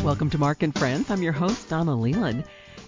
Welcome to Mark and Friends. I'm your host, Donna Leland.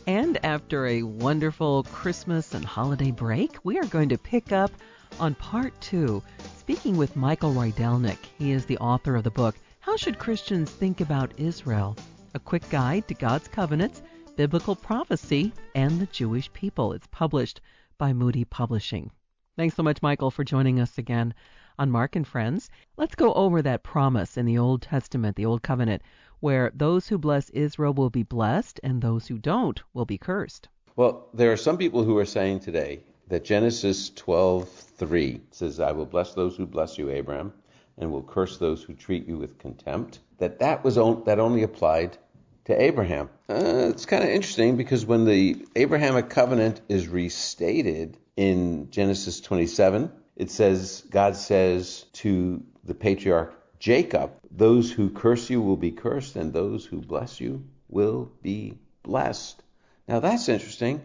And after a wonderful Christmas and holiday break, we are going to pick up on part 2, speaking with Michael Rydelnik. He is the author of the book, How Should Christians Think About Israel? A quick guide to God's covenants, biblical prophecy, and the Jewish people. It's published by Moody Publishing. Thanks so much, Michael, for joining us again on Mark and Friends. Let's go over that promise in the Old Testament, the Old Covenant, where those who bless Israel will be blessed and those who don't will be cursed. Well, there are some people who are saying today that Genesis 12:3 says, I will bless those who bless you, Abraham, and will curse those who treat you with contempt. That only applied to Abraham. It's kind of interesting because when the Abrahamic covenant is restated in Genesis 27, it says, God says to the patriarch Jacob, those who curse you will be cursed, and those who bless you will be blessed. Now that's interesting.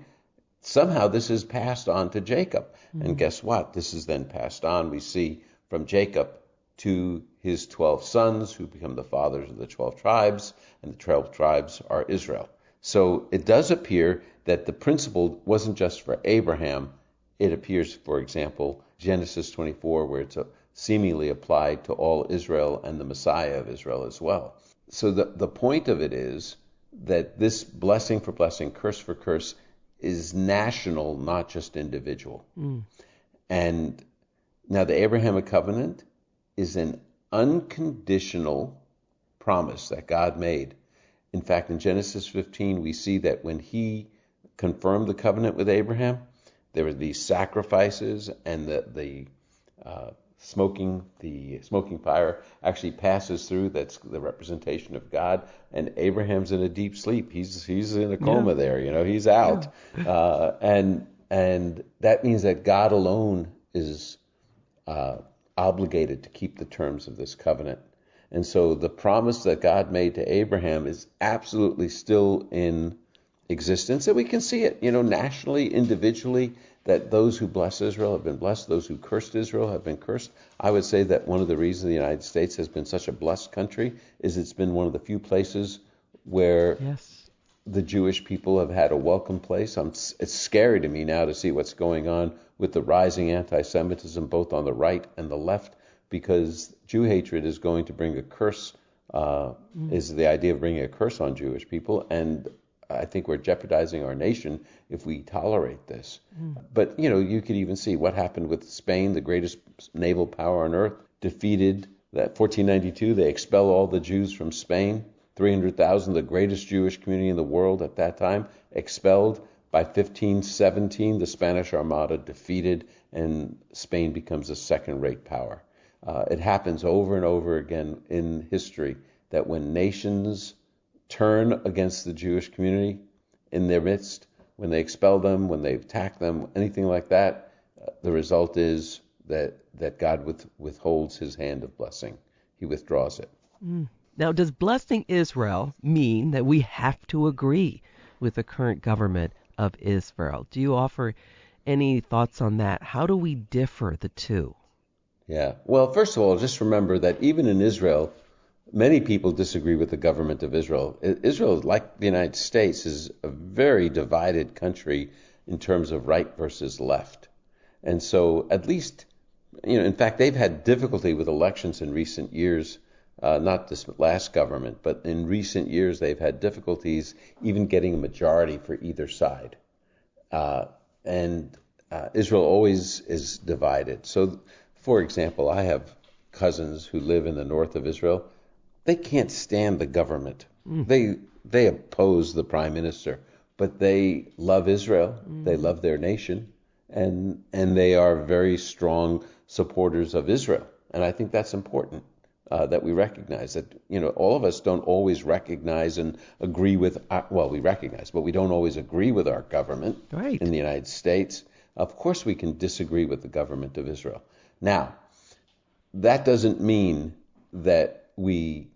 Somehow this is passed on to Jacob. And guess what? This is then passed on, we see, from Jacob to his 12 sons, who become the fathers of the 12 tribes, and the 12 tribes are Israel. So it does appear that the principle wasn't just for Abraham. It appears, for example, Genesis 24, where it's seemingly applied to all Israel and the Messiah of Israel as well. So the point of it is that this blessing for blessing, curse for curse, is national, not just individual. And now the Abrahamic covenant is an unconditional promise that God made. In fact, in Genesis 15, we see that when he confirmed the covenant with Abraham, there were these sacrifices, and the smoking fire actually passes through. That's the representation of God. And Abraham's in a deep sleep. He's in a coma there. He's out. And that means that God alone is obligated to keep the terms of this covenant. And so the promise that God made to Abraham is absolutely still in existence, and we can see it, nationally, individually, that those who bless Israel have been blessed, those who cursed Israel have been cursed. I would say that one of the reasons the United States has been such a blessed country is it's been one of the few places where the Jewish people have had a welcome place. It's scary to me now to see what's going on with the rising anti-Semitism, both on the right and the left, because Jew hatred is going to bring a curse, is the idea of bringing a curse on Jewish people, and I think we're jeopardizing our nation if we tolerate this. But, you could even see what happened with Spain, the greatest naval power on earth, defeated that 1492. They expel all the Jews from Spain. 300,000, the greatest Jewish community in the world at that time, expelled. By 1517, the Spanish Armada defeated, and Spain becomes a second-rate power. It happens over and over again in history that when nations turn against the Jewish community in their midst, when they expel them, when they attack them, anything like that, the result is that God withholds his hand of blessing. He withdraws it. Now, does blessing Israel mean that we have to agree with the current government of Israel? Do you offer any thoughts on that? How do we differ the two? Yeah. Well, first of all, just remember that even in Israel, many people disagree with the government of Israel. Israel, like the United States, is a very divided country in terms of right versus left. And so at least, in fact, they've had difficulty with elections in recent years, not this last government, but in recent years they've had difficulties even getting a majority for either side. And Israel always is divided. So, for example, I have cousins who live in the north of Israel. They can't stand the government. They oppose the prime minister, but they love Israel. They love their nation, and they are very strong supporters of Israel. And I think that's important that we recognize that. All of us don't always recognize and agree with. We recognize, but we don't always agree with our government in the United States. Of course, we can disagree with the government of Israel. Now, that doesn't mean that we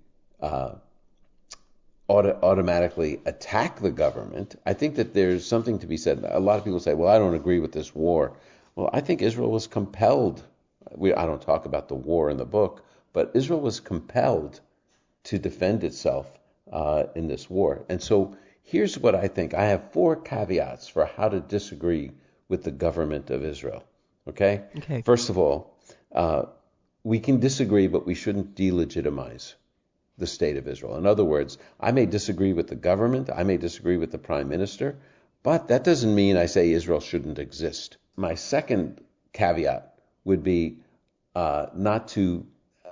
automatically attack the government. I think that there's something to be said. A lot of people say, well, I don't agree with this war. Well, I think Israel was compelled. I don't talk about the war in the book, but Israel was compelled to defend itself in this war. And so here's what I think. I have 4 caveats for how to disagree with the government of Israel. Okay? Okay. First of all, we can disagree, but we shouldn't delegitimize the state of Israel. In other words, I may disagree with the government, I may disagree with the prime minister, but that doesn't mean I say Israel shouldn't exist. My second caveat would be not to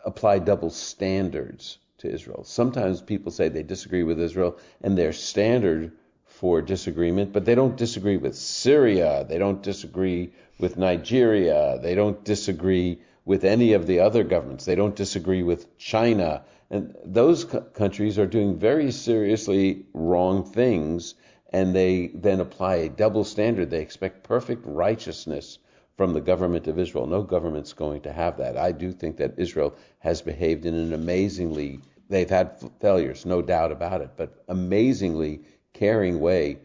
apply double standards to Israel. Sometimes people say they disagree with Israel and their standard for disagreement, but they don't disagree with Syria, they don't disagree with Nigeria, they don't disagree with any of the other governments, they don't disagree with China. And those countries are doing very seriously wrong things, and they then apply a double standard. They expect perfect righteousness from the government of Israel. No government's going to have that. I do think that Israel has behaved in an amazingly, they've had failures, no doubt about it, but amazingly caring way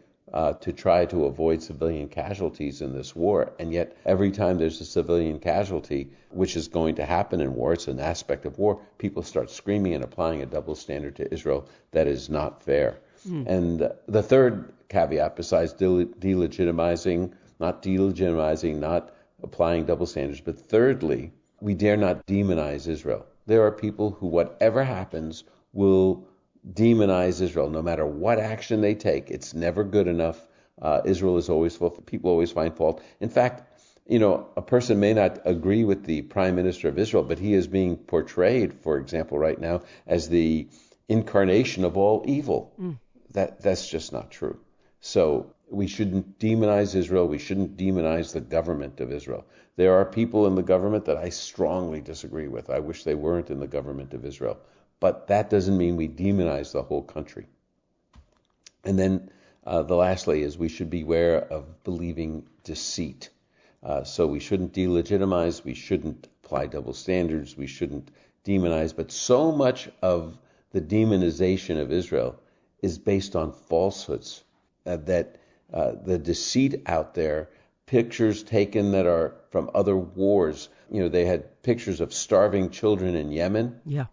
to try to avoid civilian casualties in this war. And yet every time there's a civilian casualty, which is going to happen in war, it's an aspect of war, people start screaming and applying a double standard to Israel that is not fair. And the third caveat, besides delegitimizing, not applying double standards, but thirdly, we dare not demonize Israel. There are people who, whatever happens, will demonize Israel, no matter what action they take. It's never good enough. Israel is always fault. People always find fault. In fact, a person may not agree with the prime minister of Israel, but he is being portrayed, for example, right now, as the incarnation of all evil. That's just not true. So we shouldn't demonize Israel. We shouldn't demonize the government of Israel. There are people in the government that I strongly disagree with. I wish they weren't in the government of Israel. But that doesn't mean we demonize the whole country. And then the lastly is we should beware of believing deceit. So we shouldn't delegitimize. We shouldn't apply double standards. We shouldn't demonize. But so much of the demonization of Israel is based on falsehoods, that the deceit out there, pictures taken that are from other wars. They had pictures of starving children in Yemen. Yeah.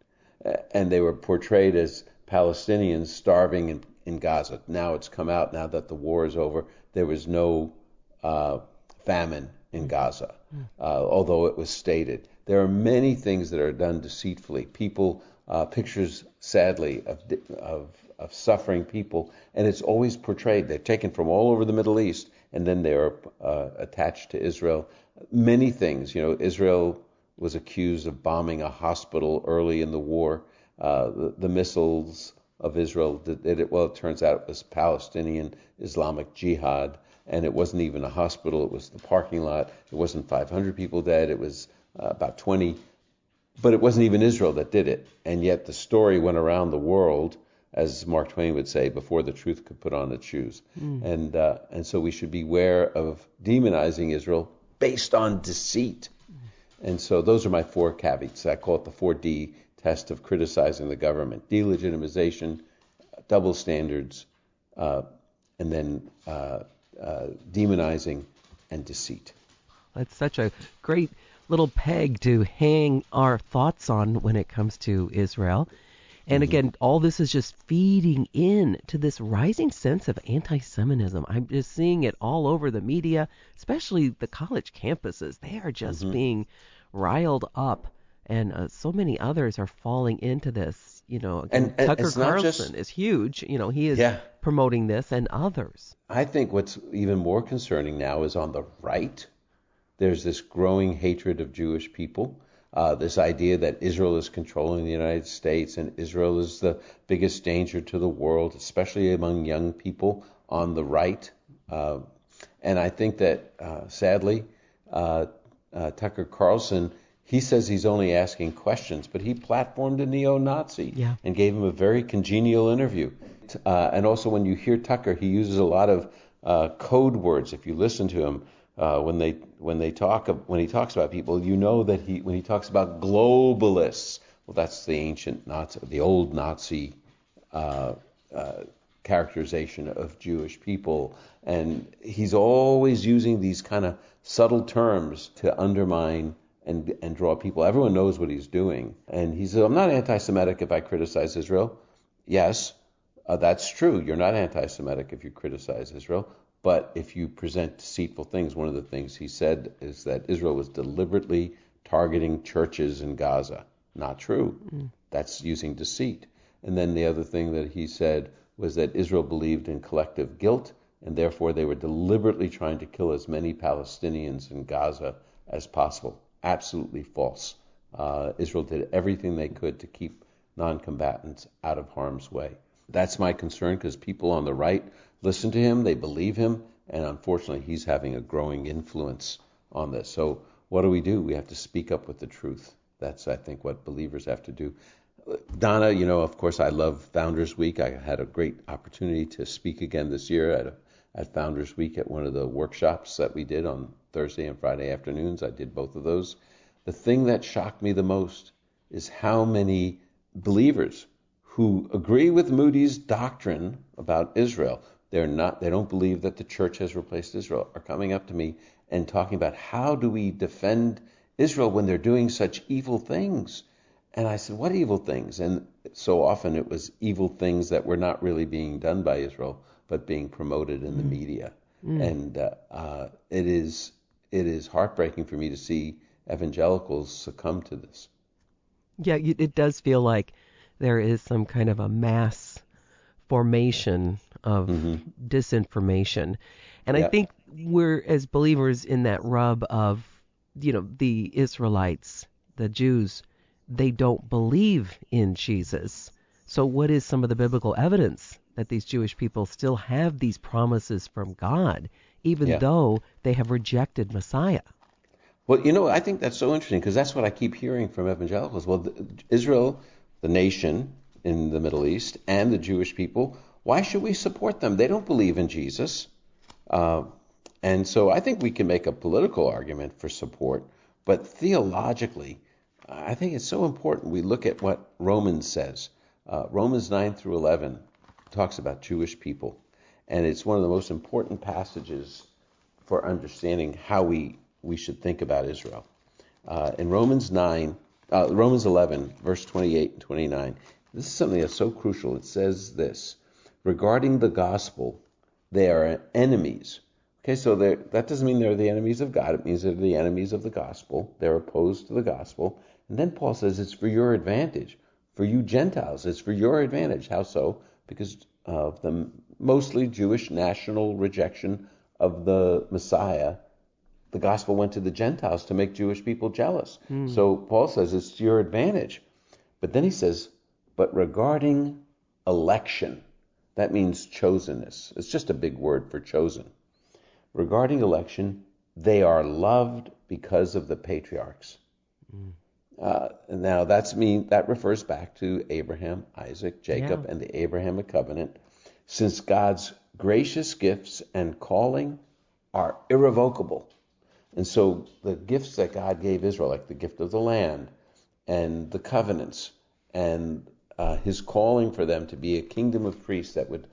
And they were portrayed as Palestinians starving in Gaza. Now it's come out, now that the war is over, there was no famine in Gaza, although it was stated. There are many things that are done deceitfully. Pictures, sadly, of suffering people, and it's always portrayed. They're taken from all over the Middle East, and then they're attached to Israel. Many things, Israel was accused of bombing a hospital early in the war. The missiles of Israel did it. Well, it turns out it was Palestinian Islamic Jihad, and it wasn't even a hospital. It was the parking lot. It wasn't 500 people dead. It was about 20. But it wasn't even Israel that did it. And yet the story went around the world, as Mark Twain would say, before the truth could put on its shoes. And so we should beware of demonizing Israel based on deceit. And so those are my 4 caveats. I call it the 4D test of criticizing the government: delegitimization, double standards, and then demonizing and deceit. That's such a great little peg to hang our thoughts on when it comes to Israel. And again, all this is just feeding in to this rising sense of anti-Semitism. I'm just seeing it all over the media, especially the college campuses. They are just being riled up, and so many others are falling into this. And Tucker Carlson is huge. He is promoting this, and others. I think what's even more concerning now is on the right. There's this growing hatred of Jewish people. This idea that Israel is controlling the United States and Israel is the biggest danger to the world, especially among young people on the right. And I think that, sadly, Tucker Carlson, he says he's only asking questions, but he platformed a neo-Nazi and gave him a very congenial interview. And also when you hear Tucker, he uses a lot of code words. If you listen to him, when he talks about people, that when he talks about globalists, well, that's the ancient Nazi, the old Nazi characterization of Jewish people, and he's always using these kind of subtle terms to undermine and draw people. Everyone knows what he's doing, and he says, "I'm not anti-Semitic if I criticize Israel." Yes, That's true. You're not anti-Semitic if you criticize Israel. But if you present deceitful things, one of the things he said is that Israel was deliberately targeting churches in Gaza. Not true. That's using deceit. And then the other thing that he said was that Israel believed in collective guilt, and therefore they were deliberately trying to kill as many Palestinians in Gaza as possible. Absolutely false. Israel did everything they could to keep non-combatants out of harm's way. That's my concern, because people on the right listen to him, they believe him, and unfortunately he's having a growing influence on this. So what do? We have to speak up with the truth. That's, I think, what believers have to do. Donna, of course, I love Founders Week. I had a great opportunity to speak again this year at Founders Week at one of the workshops that we did on Thursday and Friday afternoons. I did both of those. The thing that shocked me the most is how many believers who agree with Moody's doctrine about Israel, they don't believe that the church has replaced Israel, are coming up to me and talking about how do we defend Israel when they're doing such evil things. And I said, what evil things? And so often it was evil things that were not really being done by Israel, but being promoted in the media. And it is heartbreaking for me to see evangelicals succumb to this. Yeah, it does feel like there is some kind of a mass formation of disinformation. And I think we're, as believers, in that rub of, the Israelites, the Jews, they don't believe in Jesus. So what is some of the biblical evidence that these Jewish people still have these promises from God, even though they have rejected Messiah? Well, I think that's so interesting, because that's what I keep hearing from evangelicals. Well, Israel, the nation in the Middle East, and the Jewish people, why should we support them? They don't believe in Jesus. And so I think we can make a political argument for support, but theologically, I think it's so important we look at what Romans says. Romans 9 through 11 talks about Jewish people, and it's one of the most important passages for understanding how we should think about Israel. In Romans 11, verse 28 and 29, this is something that's so crucial. It says this: regarding the gospel, they are enemies. Okay, so that doesn't mean they're the enemies of God. It means they're the enemies of the gospel. They're opposed to the gospel. And then Paul says it's for your advantage. For you Gentiles, it's for your advantage. How so? Because of the mostly Jewish national rejection of the Messiah, the gospel went to the Gentiles to make Jewish people jealous. So Paul says it's to your advantage. But then he says, but regarding election, that means chosenness. It's just a big word for chosen. Regarding election, they are loved because of the patriarchs. Now that refers back to Abraham, Isaac, Jacob, and the Abrahamic covenant, since God's gracious gifts and calling are irrevocable. And so the gifts that God gave Israel, like the gift of the land and the covenants and his calling for them to be a kingdom of priests that would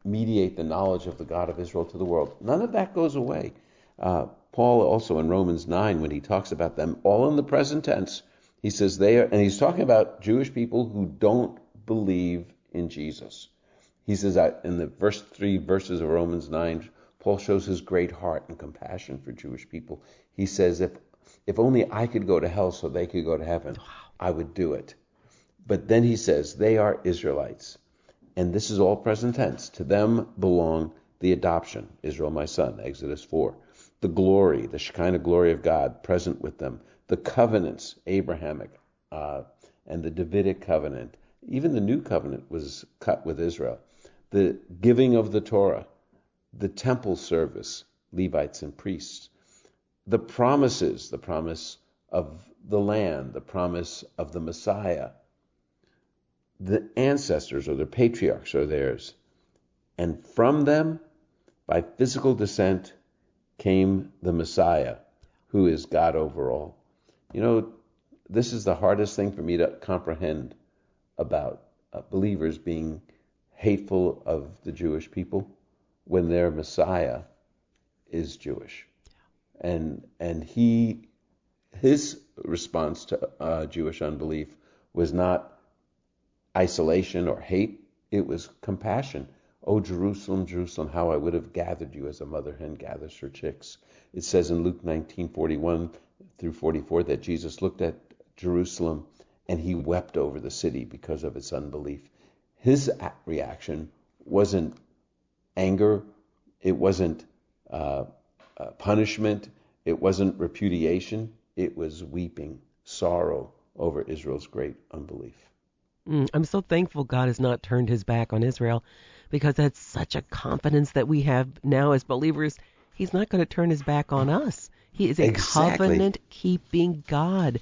mediate the knowledge of the God of Israel to the world, none of that goes away. Paul also in Romans 9, when he talks about them all in the present tense, he says they are, and he's talking about Jewish people who don't believe in Jesus. He says that in the first 3 verses of Romans 9, Paul shows his great heart and compassion for Jewish people. He says, if only I could go to hell so they could go to heaven, I would do it. But then he says, they are Israelites. And this is all present tense. To them belong the adoption, Israel my son, Exodus 4. The glory, the Shekinah glory of God present with them. The covenants, Abrahamic, and the Davidic covenant. Even the new covenant was cut with Israel. The giving of the Torah. The temple service, Levites and priests. The promises, the promise of the land, the promise of the Messiah. The ancestors or the patriarchs are theirs. And from them, by physical descent, came the Messiah, who is God over all. This is the hardest thing for me to comprehend about believers being hateful of the Jewish people when their Messiah is Jewish. And his response to Jewish unbelief was not isolation or hate. It was compassion. Oh, Jerusalem, Jerusalem, how I would have gathered you as a mother hen gathers her chicks. It says in Luke 19:41 through 44 that Jesus looked at Jerusalem and he wept over the city because of its unbelief. His reaction wasn't anger. It wasn't punishment. It wasn't repudiation. It was weeping, sorrow over Israel's great unbelief. I'm so thankful God has not turned his back on Israel, because that's such a confidence that we have now as believers. He's not going to turn his back on us. He is a Exactly. covenant-keeping God,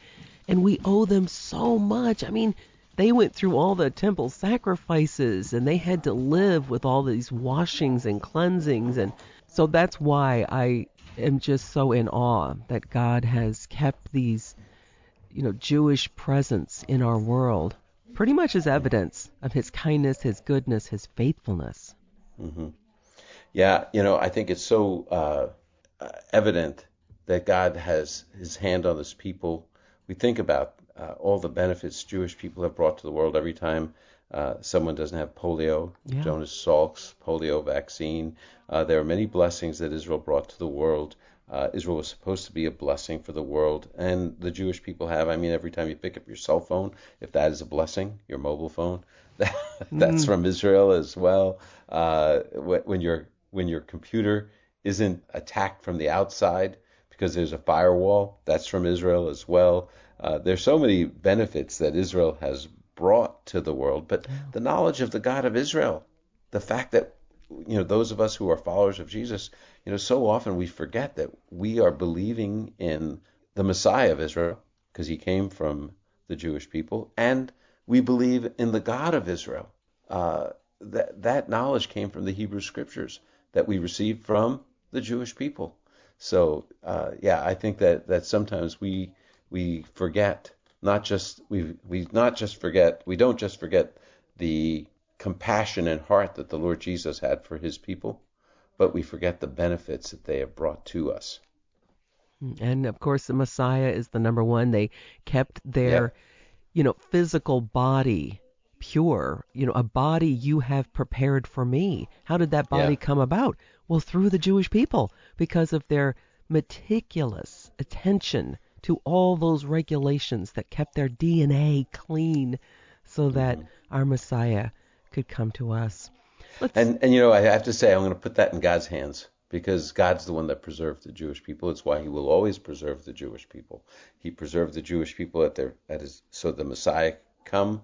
and we owe them so much. I mean, they went through all the temple sacrifices, and they had to live with all these washings and cleansings, and so that's why I am just so in awe that God has kept these, Jewish presence in our world, pretty much as evidence of his kindness, his goodness, his faithfulness. Hmm. Yeah, I think it's so evident that God has his hand on this people. We think about all the benefits Jewish people have brought to the world every time someone doesn't have polio. Yeah. Jonas Salk's polio vaccine. There are many blessings that Israel brought to the world. Israel was supposed to be a blessing for the world, and the Jewish people have. I mean, every time you pick up your cell phone, if that is a blessing, your mobile phone, that's from Israel as well. When your computer isn't attacked from the outside because there's a firewall, that's from Israel as well. There's so many benefits that Israel has brought to the world, but the knowledge of the God of Israel, the fact that those of us who are followers of Jesus, so often we forget that we are believing in the Messiah of Israel because he came from the Jewish people, and we believe in the God of Israel. That knowledge came from the Hebrew Scriptures that we received from the Jewish people. So I think that sometimes we forget, we don't just forget the compassion and heart that the Lord Jesus had for his people, but we forget the benefits that they have brought to us. And of course, the Messiah is the number one. They kept their, physical body pure, a body you have prepared for me. How did that body come about? Well, through the Jewish people, because of their meticulous attention to all those regulations that kept their DNA clean so that our Messiah could come to us. And I have to say, I'm going to put that in God's hands, because God's the one that preserved the Jewish people. It's why he will always preserve the Jewish people. He preserved the Jewish people so the Messiah come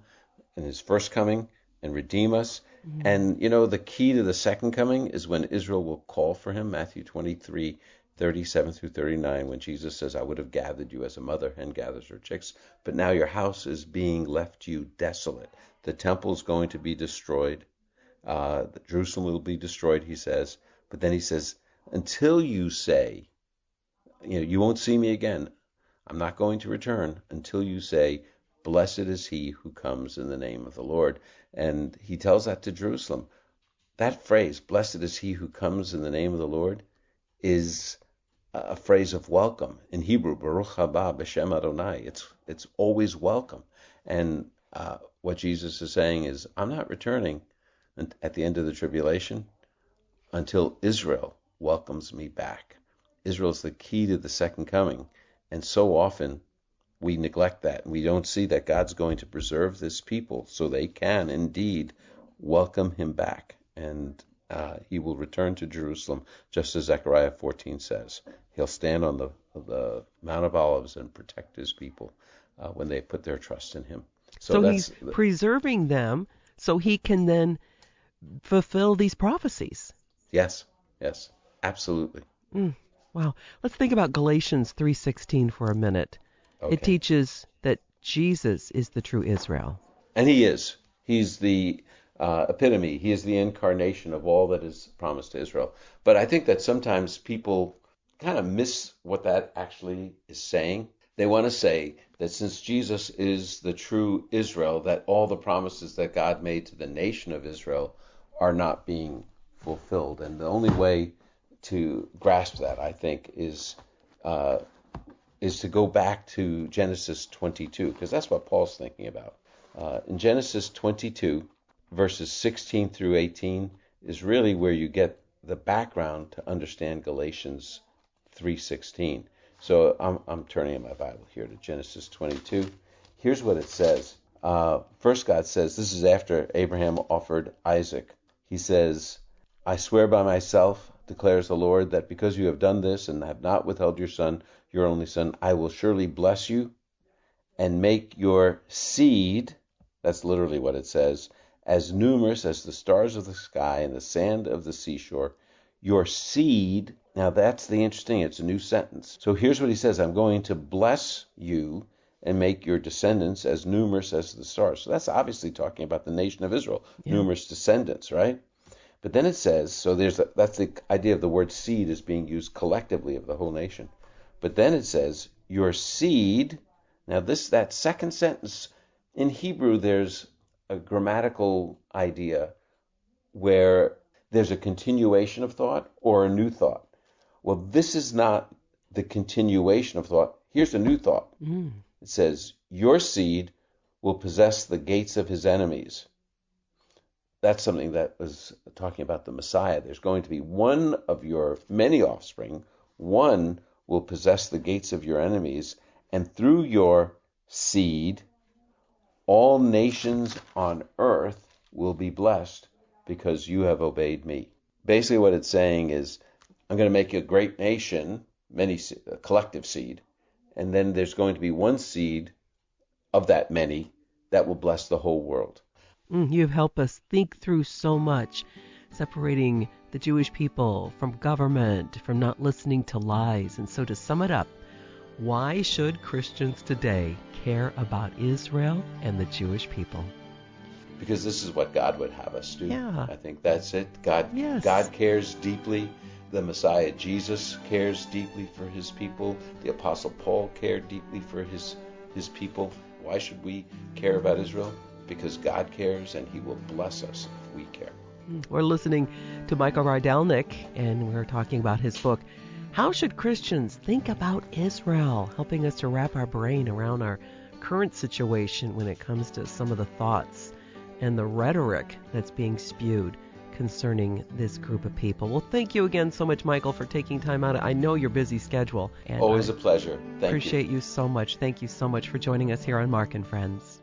in his first coming and redeem us. Mm-hmm. And the key to the second coming is when Israel will call for him, Matthew 23:37 through 39, when Jesus says, I would have gathered you as a mother hen gathers her chicks, but now your house is being left you desolate. The temple is going to be destroyed. Jerusalem will be destroyed, he says. But then he says, until you say, you won't see me again. I'm not going to return until you say, blessed is he who comes in the name of the Lord. And he tells that to Jerusalem. That phrase, blessed is he who comes in the name of the Lord, is a phrase of welcome. In Hebrew, Baruch haba b'shem Adonai. It's always welcome. And what Jesus is saying is, I'm not returning at the end of the tribulation until Israel welcomes me back. Israel is the key to the second coming. And so often we neglect that. We don't see that God's going to preserve this people so they can indeed welcome him back. And he will return to Jerusalem, just as Zechariah 14 says. He'll stand on the Mount of Olives and protect his people when they put their trust in him. So he's preserving them so he can then fulfill these prophecies. Yes, absolutely. Wow. Let's think about Galatians 3:16 for a minute. Okay. It teaches that Jesus is the true Israel. And he is. He's the epitome. He is the incarnation of all that is promised to Israel. But I think that sometimes people kind of miss what that actually is saying. They want to say that since Jesus is the true Israel, that all the promises that God made to the nation of Israel are not being fulfilled. And the only way to grasp that, I think, is to go back to Genesis 22, because that's what Paul's thinking about. In Genesis 22, verses 16 through 18 is really where you get the background to understand Galatians 3:16. So I'm turning in my Bible here to Genesis 22. Here's what it says. First, God says, this is after Abraham offered Isaac. He says, I swear by myself, declares the Lord, that because you have done this and have not withheld your son, your only son, I will surely bless you and make your seed, that's literally what it says, as numerous as the stars of the sky and the sand of the seashore. Your seed, now that's the interesting, it's a new sentence. So here's what he says, I'm going to bless you and make your descendants as numerous as the stars. So that's obviously talking about the nation of Israel, numerous descendants, right? But then it says, so that's the idea of the word seed is being used collectively of the whole nation. But then it says, your seed, now that second sentence, in Hebrew there's a grammatical idea where there's a continuation of thought or a new thought. Well, this is not the continuation of thought. Here's a new thought. It says, your seed will possess the gates of his enemies. That's something that was talking about the Messiah. There's going to be one of your many offspring, one will possess the gates of your enemies, and through your seed, all nations on earth will be blessed because you have obeyed me. Basically what it's saying is, I'm going to make you a great nation, a collective seed, and then there's going to be one seed of that many that will bless the whole world. You've helped us think through so much, separating the Jewish people from government, from not listening to lies. And so to sum it up, why should Christians today care about Israel and the Jewish people? Because this is what God would have us do. Yeah. I think that's it. God cares deeply. The Messiah Jesus cares deeply for his people. The Apostle Paul cared deeply for his people. Why should we care about Israel? Because God cares and he will bless us if we care. We're listening to Michael Rydelnik, and we're talking about his book, How Should Christians Think About Israel? Helping us to wrap our brain around our current situation when it comes to some of the thoughts and the rhetoric that's being spewed concerning this group of people. Well, thank you again so much, Michael, for taking time out. I know your busy schedule. And always a pleasure. Thank you. Appreciate you so much. Thank you so much for joining us here on Mark and Friends.